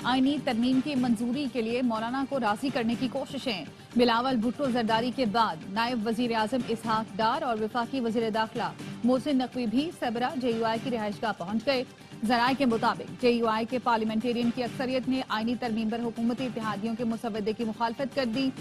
आईनी तरमीम की मंजूरी के लिए मौलाना को राजी करने की कोशिशें। बिलावल भुट्टो जरदारी के बाद नायब वजीर आजम इसहाक डार और वफाकी वजीर दाखिला मोहसिन नकवी भी सबरा JUI की रिहाइशगाह पहुंच गए। जराये के मुताबिक JUI के पार्लियामेंटेरियन की अक्सरियत ने आईनी तरमीम पर हुकूमती इत्तेहादियों के मुसवदे की मुखालफत कर दी।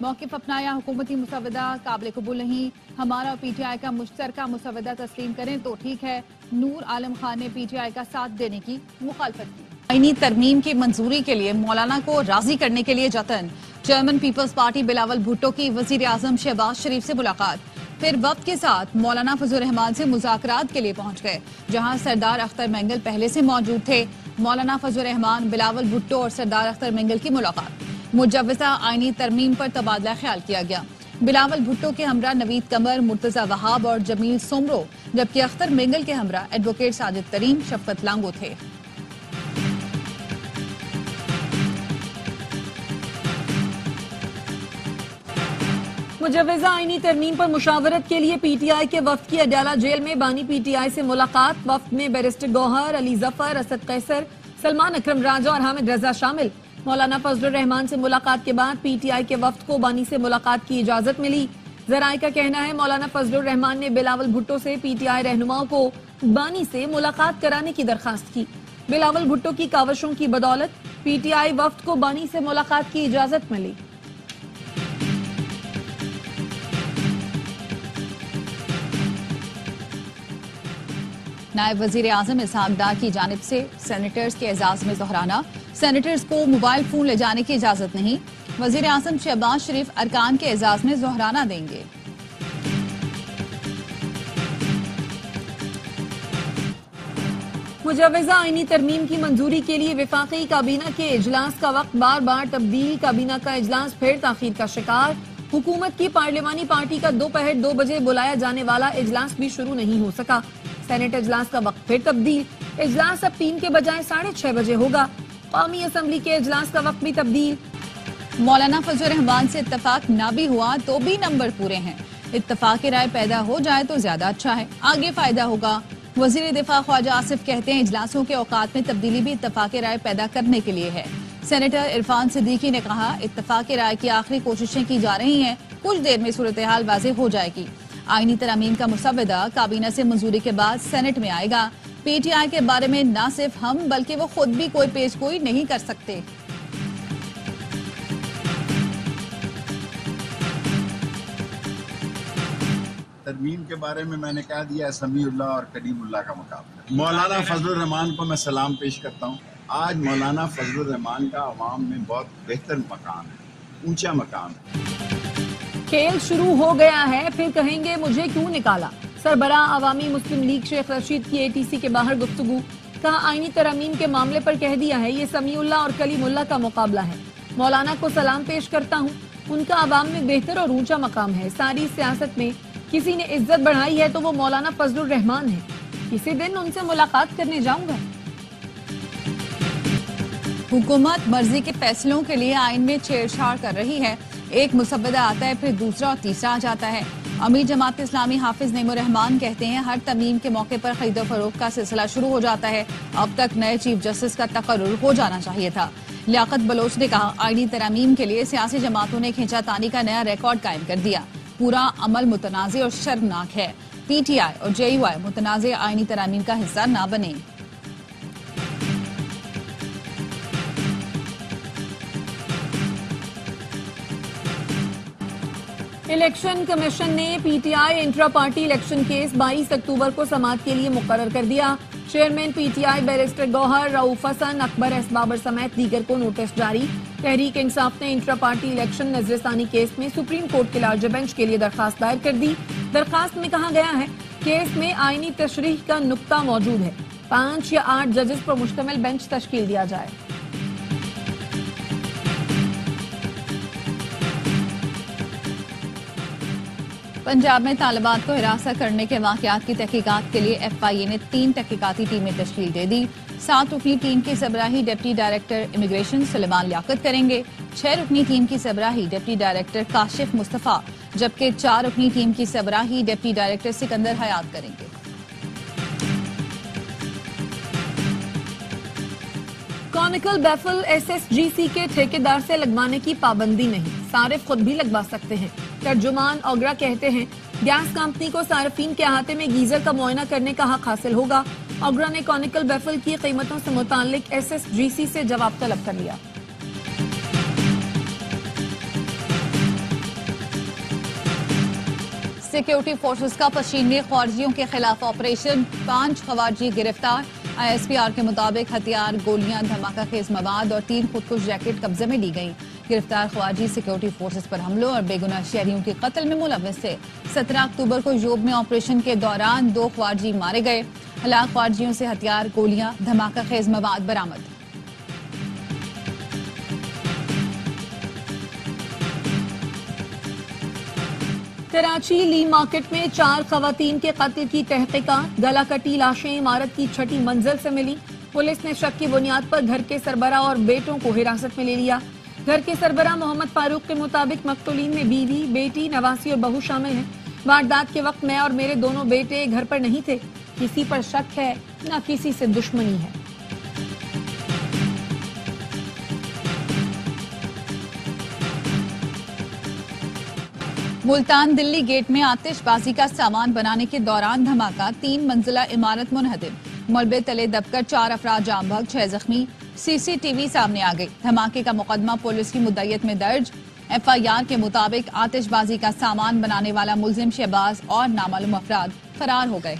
मौक़िफ अपनाया, हुकूमती मुसवदा काबिल कबूल नहीं, हमारा और PTI का मुश्तरका मुसवदा तस्लीम करें तो ठीक है। नूर आलम खान ने PTI का साथ देने की मुखालफत की। आईनी तरमीम की मंजूरी के लिए मौलाना को राजी करने के लिए जतन। Chairman Peoples party Bilawal Bhutto की वजीर आजम शहबाज शरीफ से मुलाकात, फिर वक्त के साथ मौलाना फजल रहमान से मुज़ाकरात के लिए पहुंच गए, जहां सरदार अख्तर मेंगल पहले से मौजूद थे। मौलाना फजल रहमान, बिलावल भुट्टो और सरदार अख्तर मेंगल की मुलाकात। मुजव्वज़ा आईनी तरमीम पर तबादला ख्याल किया गया। बिलावल भुट्टो के हमरा नवीद कमर, मुर्तजा वहाब और जमील सोमरो, जबकि अख्तर मेंगल के हमरा एडवोकेट साजिद तरीन, शफकत लांगो थे। मुजव्वज़ा आईनी तरमीम पर मुशावरत के लिए PTI के वफ्द की अडयाला जेल में बानी PTI से मुलाकात। वफ्द में बैरिस्टर गौहर, अली जफर, असद कैसर, सलमान अकरम राजा और हामिद रजा शामिल। मौलाना फजल रहमान से मुलाकात के बाद PTI के वफ्द को बानी से मुलाकात की इजाजत मिली। जराये का कहना है मौलाना फजल रहमान ने बिलावल भुट्टो से PTI रहनुमाओं को बानी से मुलाकात कराने की दरखास्त की। बिलावल भुट्टो की कावशों की बदौलत PTI वफ्द को बानी से मुलाकात की इजाजत मिली। नायब वजीर आजम इसहाक डार की जानिब से सेनेटर्स के एजाज में दोहराना, सेनेटर्स को मोबाइल फोन ले जाने की इजाजत नहीं। वजीर आजम शहबाज शरीफ अरकान के एजाज में दोहराना देंगे। मुजव्वज़ा आईनी तरमीम की मंजूरी के लिए वफाकी काबीना के इजलास का वक्त बार बार तब्दील, काबीना का इजलास फिर ताखीर का शिकार। हुकूमत की पार्लिमानी पार्टी का दोपहर 2 बजे बुलाया जाने वाला इजलास भी शुरू नहीं हो सका। सेनेट इजलास का वक्त फिर तब्दील, इजलास अब 3 के बजाय 6:30 बजे होगा। कौमी असम्बली के इजलास का वक्त भी तब्दील। मौलाना फजल रहमान से इत्तफाक ना भी हुआ तो भी नंबर पूरे हैं। इत्तफाक राय पैदा हो जाए तो ज्यादा अच्छा है, आगे फायदा होगा। वजीर दिफा ख्वाजा आसिफ कहते हैं इजलासों के औकात में तब्दीली भी इत्तफाक राय पैदा करने के लिए है। सेनेटर इरफान सिद्दीकी ने कहा इत्तफाक राय की आखिरी कोशिशें की जा रही हैं, कुछ देर में सूरत हाल वाज़ेह हो जाएगी। आईनी तरमीम का मुसवदा काबीना से मंजूरी के बाद सेनेट में आएगा। PTI के बारे में न सिर्फ हम बल्कि वो खुद भी कोई पेश गोई नहीं कर सकते। तरमीम के बारे में मैंने कह दिया समीउल्लाह और करीमुल्लाह का मुकाबला। मौलाना फजल रहमान को मैं सलाम पेश करता हूँ। आज मौलाना फजल रहमान का अवाम में बहुत बेहतर मकाम है, ऊंचा मकाम है। खेल शुरू हो गया है, फिर कहेंगे मुझे क्यों निकाला। सरबरा अवामी मुस्लिम लीग शेख रशीद की ATC के बाहर गुफ्तगू, कहा आईनी तरमीम के मामले पर कह दिया है ये समीउल्लाह और कलीमुल्लाह का मुकाबला है। मौलाना को सलाम पेश करता हूँ, उनका अवाम में बेहतर और ऊंचा मकाम है। सारी सियासत में किसी ने इज्जत बढ़ाई है तो वो मौलाना फजल रहमान है। किसी दिन उनसे मुलाकात करने जाऊंगा। हुकूमत मर्जी के फैसलों के लिए आइन में छेड़छाड़ कर रही है। एक मुसवदा आता है, फिर दूसरा और तीसरा आ जाता है। अमीर जमात इस्लामी हाफिज नेमुर रहमान कहते हैं हर तरमीम के मौके पर खरीदो फरोख्त का सिलसिला शुरू हो जाता है। अब तक नए चीफ जस्टिस का तकर्रुर हो जाना चाहिए था। लियाकत बलोच ने कहा आईनी तरमीम के लिए सियासी जमातों ने खींचातानी का नया रिकॉर्ड कायम कर दिया। पूरा अमल मुतनाज़ और शर्मनाक है। PTI और JUI मुतनाज़ आईनी तरमीम का हिस्सा ना बने। इलेक्शन कमीशन ने PTI intra party election case 22 अक्टूबर को समाअत के लिए मुकर्रर कर दिया। Chairman PTI barrister Gauhar, Rauf Hasan, Akbar S Babar समेत दीगर को नोटिस जारी। तहरीक इंसाफ ने इंट्रा पार्टी इलेक्शन नजरसानी केस में सुप्रीम कोर्ट के लार्ज बेंच के लिए दरखास्त दायर कर दी। दरखास्त में कहा गया है केस में आईनी तशरीह का नुक्ता मौजूद है। 5 या 8 जजेस पर मुश्तमिल बेंच तश्कील दिया जाए। पंजाब में तालिबात को हिरासत करने के वाकयात की तहकीकात के लिए FIA ने 3 तहकीकाती टीमें तश्कील दे दी। 7 रुकनी टीम की सरबराही deputy director immigration Suleman Liaquat करेंगे। 6 रुकनी टीम की सरबराही डिप्टी डायरेक्टर काशिफ मुस्तफा, जबकि 4 रुकनी टीम की सरबराही डिप्टी डायरेक्टर सिकंदर हयात करेंगे। कॉनिकल बैफल SSGC के ठेकेदार से लगवाने की पाबंदी नहीं, सारिफ खुद भी लगवा सकते हैं। तर्जुमान ओगरा कहते हैं गैस कंपनी को सार्फिन के अहाते में गीजर का मुआयना करने का हक हासिल होगा। ओगरा ने कॉनिकल बैफल की कीमतों से मुताल्लिक SSGC से जवाब तलब कर लिया। सिक्योरिटी फोर्सेस का पश्चिम में ख्वारजियों के खिलाफ ऑपरेशन, 5 ख्वारजी गिरफ्तार। ISPR के मुताबिक हथियार, गोलियां, धमाका खेज मवाद और 3 खुदकुश जैकेट कब्जे में ली गई। गिरफ्तार ख्वारजी सिक्योरिटी फोर्सेस पर हमलों और बेगुनाह शहरियों के कत्ल में मुलव्विस थे। 17 अक्टूबर को योब में ऑपरेशन के दौरान 2 ख्वारजी मारे गए। हलाक ख्वारजियों से हथियार, गोलियां, धमाका खेज मवाद बरामद। कराची ली मार्केट में 4 खवातीन के कत्ल की तहकीकात, गला कटी लाशें इमारत की 6ठी मंजिल से मिली। पुलिस ने शक की बुनियाद पर घर के सरबरा और बेटों को हिरासत में ले लिया। घर के सरबरा मोहम्मद फारूक के मुताबिक मकतूलीन में बीवी, बेटी, नवासी और बहू शामिल हैं। वारदात के वक्त मैं और मेरे दोनों बेटे घर पर नहीं थे। किसी पर शक है न किसी से दुश्मनी है। मुल्तान दिल्ली गेट में आतिशबाजी का सामान बनाने के दौरान धमाका, 3 मंजिला इमारत मुनहदिम। मलबे तले दबकर 4 अफराद जाम बहक, 6 जख्मी। CCTV सामने आ गई। धमाके का मुकदमा पुलिस की मुद्दयत में दर्ज। FIR के मुताबिक आतिशबाजी का सामान बनाने वाला मुलजिम शहबाज और नामालूम अफराद फरार हो गए।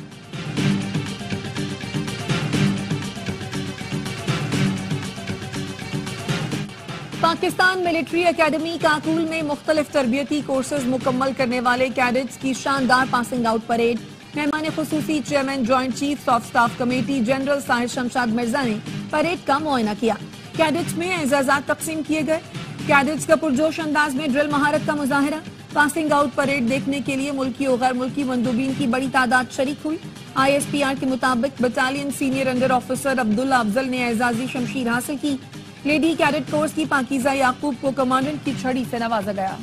पाकिस्तान मिलिट्री एकेडमी काकुल में मुख्तलिफ तरबियती कोर्सेज मुकम्मल करने वाले कैडेट्स की शानदार पासिंग आउट परेड। मेहमान खुसूसी chairman joint chiefs of staff committee general Sahir Shamshad Mirza ने परेड का मुआयना किया। कैडेट्स में एजाजात तकसीम किए गए। कैडेट्स का पुरजोश अंदाज में ड्रिल महारत का मुजाहरा। पासिंग आउट परेड देखने के लिए मुल्की और गैर मुल्की मंदूबीन की बड़ी तादाद शरीक हुई। ISPR के मुताबिक battalion senior under officer Abdullah Afzal ने एजाजी शमशीर हासिल की। लेडी कैडेट कोर्स की पाकीजा याकूब को कमांडेंट की छड़ी से नवाजा गया।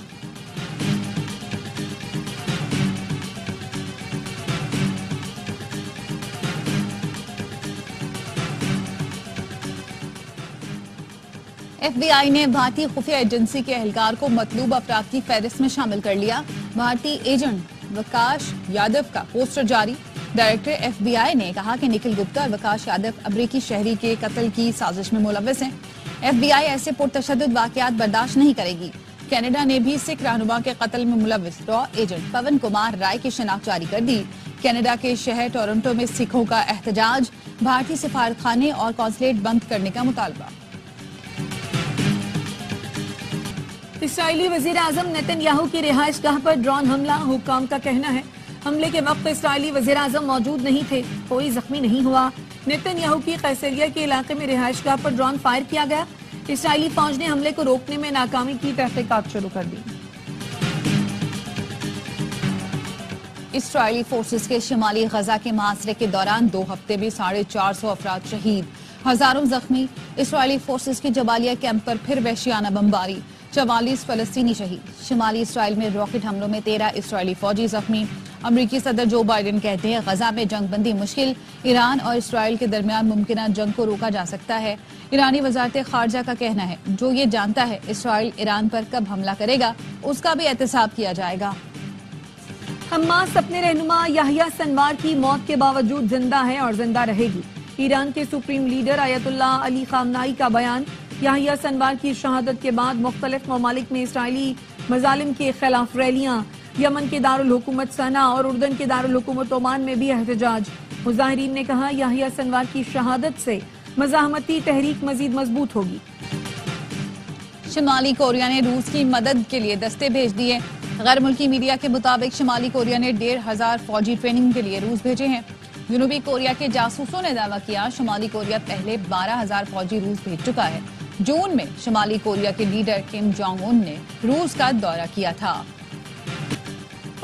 FBI ने भारतीय खुफिया एजेंसी के एहलकार को मतलूब अफराद की फहरिस्त में शामिल कर लिया। भारतीय एजेंट विकास यादव का पोस्टर जारी। डायरेक्टर FBI ने कहा कि निखिल गुप्ता और विकास यादव अमरीकी शहरी के कत्ल की साजिश में मुलव्विस हैं। FBI ऐसे पुरतशद्दुद वाकयात बर्दाश्त नहीं करेगी। कनाडा ने भी सिख रहनुमा के कत्ल में मुलव्विस रॉ एजेंट पवन कुमार राय की शनाख्त जारी कर दी। कनाडा के शहर टोरंटो में सिखों का एहतजाज, भारतीय सफारतखाने और कॉन्सुलेट बंद करने का मुतालबा। इसराइली वजीर आजम नेतन्याहू की रिहाइशगाह पर ड्रोन हमला। हुक्काम का कहना है हमले के वक्त इसराइली वजीर आजम मौजूद नहीं थे, कोई जख्मी नहीं हुआ। नेतन्याहू की कैसरिया के इलाके में रिहाइशगाह पर ड्रोन फायर किया गया। इसराइली फौज ने हमले को रोकने में नाकामी की तहकीकात शुरू कर दी। इसराइली फोर्सेस के शिमाली गजा के मुहासरे के दौरान 2 हफ्ते में 450 अफराद शहीद, हजारों जख्मी। इसराइली फोर्सेस के जबालिया कैंप पर फिर वहशियाना बमबारी, 44 फलस्तीनी शहीद। शिमाली इसराइल में रॉकेट हमलों में 13 इसराइली फौजी जख्मी। अमरीकी सदर जो बाइडेन कहते हैं गजा में जंगबंदी मुश्किल, ईरान और इसराइल के दरमियान मुमकिन जंग को रोका जा सकता है। ईरानी वजारत खारजा का कहना है जो ये जानता है इसराइल ईरान पर कब हमला करेगा उसका भी एहतसाब किया जाएगा। हमास अपने रहनुमा याहिया सिनवार की मौत के बावजूद जिंदा है और जिंदा रहेगी। ईरान के सुप्रीम लीडर आयतुल्लाह अली खामनाई का बयान। याहिया सिनवार की शहादत के बाद मुख्तलिफ ममालिक में इसराइली मजालिम के खिलाफ रैलियां, यमन के दारुल हुकूमत सना और उर्दन के दारुल हुकूमत ओमान में भी एहतजाज। मुजाहिरीन ने कहा याहिया सिनवार की शहादत से मज़ाहमती तहरीक मजीद मजबूत होगी। शिमाली कोरिया ने रूस की मदद के लिए दस्ते भेज दिए। गैर मुल्की मीडिया के मुताबिक शिमाली कोरिया ने 1500 फौजी ट्रेनिंग के लिए रूस भेजे हैं। जनूबी कोरिया के जासूसों ने दावा किया शिमाली कोरिया पहले 12000 फौजी रूस भेज चुका है। जून में शिमाली कोरिया के लीडर किम जोंग उन ने रूस का दौरा किया था।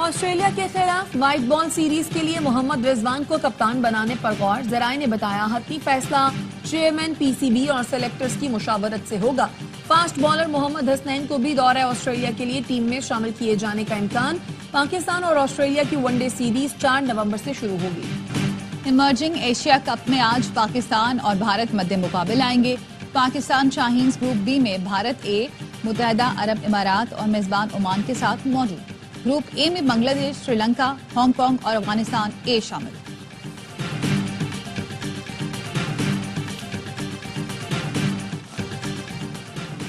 ऑस्ट्रेलिया के खिलाफ व्हाइट बॉल सीरीज के लिए मोहम्मद रिजवान को कप्तान बनाने पर गौर। जराए ने बताया हतमी फैसला चेयरमैन PCB और सेलेक्टर्स की मुशावरत से होगा। फास्ट बॉलर मोहम्मद हसनैन को भी दौरा ऑस्ट्रेलिया के लिए टीम में शामिल किए जाने का इम्कान। पाकिस्तान और ऑस्ट्रेलिया की वनडे सीरीज 4 नवंबर से शुरू होगी। इमर्जिंग एशिया कप में आज पाकिस्तान और भारत मध्य मुकाबले आएंगे। पाकिस्तान शाहीन्स ग्रुप बी में भारत ए, मुत्तहदा अरब इमारात और मेजबान ओमान के साथ मौजूद। ग्रुप ए में बांग्लादेश, श्रीलंका, हांगकांग और अफगानिस्तान ए शामिल।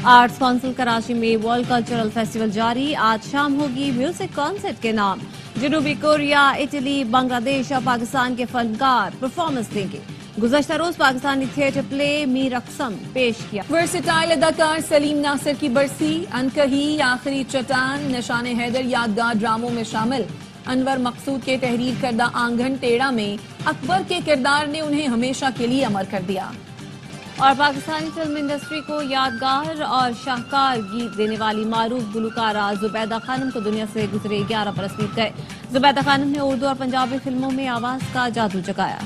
आर्ट्स काउंसिल कराची में वर्ल्ड कल्चरल फेस्टिवल जारी। आज शाम होगी म्यूजिक कॉन्सर्ट के नाम। जनूबी कोरिया, इटली, बांग्लादेश और पाकिस्तान के फनकार परफॉर्मेंस देंगे। गुज़श्ता रोज पाकिस्तानी थिएटर प्ले मीर अक्सम पेश किया। वर्सेटाइल अदाकार सलीम नासिर की बरसी, अनकही, आखिरी चट्टान, निशान हैदर यादगार ड्रामों में शामिल। अनवर मकसूद के तहरीर करदा आंगन टेढ़ा में अकबर के किरदार ने उन्हें हमेशा के लिए अमर कर दिया। और पाकिस्तानी फिल्म इंडस्ट्री को यादगार और शाहकार गीत देने वाली मारूफ गुलकारा जुबैदा खानम को दुनिया से गुजरे 11 बरस बीत गए। जुबैदा खानम ने उर्दू और पंजाबी फिल्मों में आवाज का जादू जगाया।